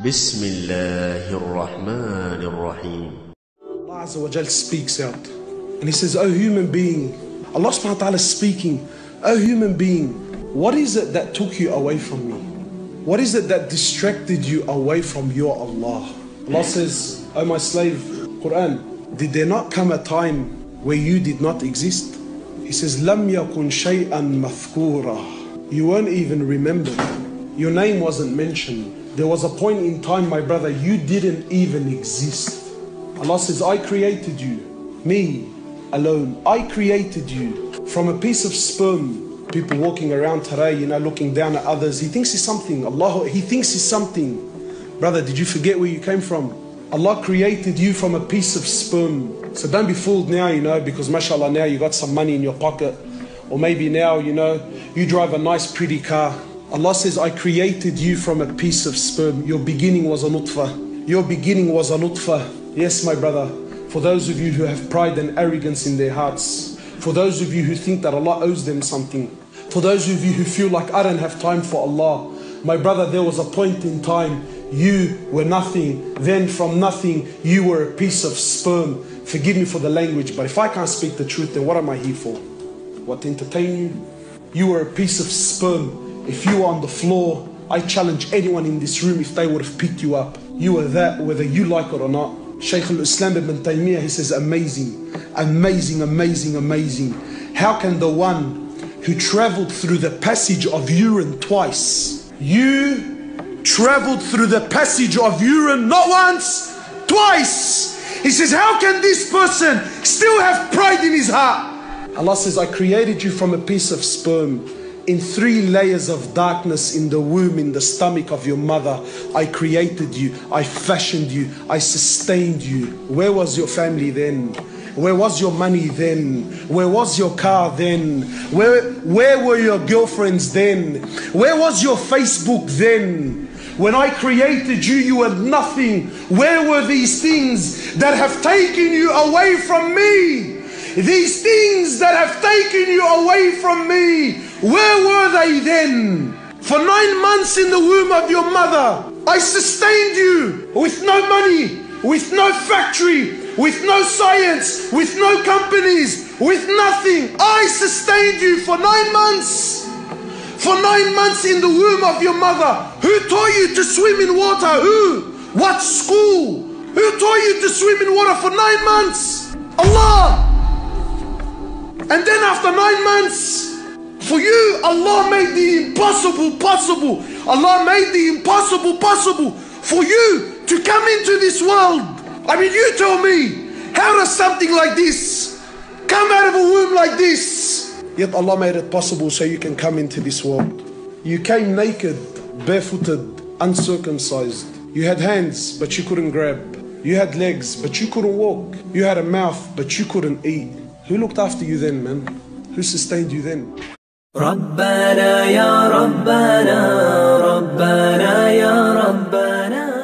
Bismillahirrahmanirrahim. Allah Azza wa Jal speaks out and He says, "O human being," Allah subhanahu wa ta'ala is speaking, "O human being, what is it that took you away from me? What is it that distracted you away from your Allah?" Allah says, "O my slave, Quran, did there not come a time where you did not exist?" He says, "Lam yakun shay'an mathkura." You weren't even remembered. Your name wasn't mentioned. There was a point in time, my brother, you didn't even exist. Allah says, "I created you, me alone. I created you from a piece of sperm." People walking around today, looking down at others. He thinks he's something. He thinks he's something. Brother, did you forget where you came from? Allah created you from a piece of sperm. So don't be fooled now, because mashallah now you got some money in your pocket. Or maybe now, you drive a nice pretty car. Allah says, "I created you from a piece of sperm." Your beginning was a nutfah. Your beginning was a nutfah. Yes, my brother. For those of you who have pride and arrogance in their hearts. For those of you who think that Allah owes them something. For those of you who feel like, "I don't have time for Allah." My brother, there was a point in time you were nothing. Then from nothing, you were a piece of sperm. Forgive me for the language, but if I can't speak the truth, then what am I here for? What, to entertain you? You were a piece of sperm. If you were on the floor, I challenge anyone in this room if they would have picked you up. You were that, whether you like it or not. Shaykh al-Islam ibn Taymiyyah, he says, amazing, amazing, amazing, amazing. How can the one who traveled through the passage of urine twice, you traveled through the passage of urine not once, twice. He says, how can this person still have pride in his heart? Allah says, "I created you from a piece of sperm in 3 layers of darkness in the womb, in the stomach of your mother. I created you, I fashioned you, I sustained you." Where was your family then? Where was your money then? Where was your car then? Where were your girlfriends then? Where was your Facebook then? When I created you, you were nothing. Where were these things that have taken you away from me? These things that have taken you away from me, where were they then? For 9 months in the womb of your mother, I sustained you with no money, with no factory, with no science, with no companies, with nothing. I sustained you for 9 months. For 9 months in the womb of your mother. Who taught you to swim in water? Who? What school? Who taught you to swim in water for 9 months? Allah! And then after 9 months, for you, Allah made the impossible possible. Allah made the impossible possible for you to come into this world. I mean, you tell me, how does something like this come out of a womb like this? Yet Allah made it possible so you can come into this world. You came naked, barefooted, uncircumcised. You had hands, but you couldn't grab. You had legs, but you couldn't walk. You had a mouth, but you couldn't eat. Who looked after you then, man? Who sustained you then? ربنا يا ربنا ربنا يا ربنا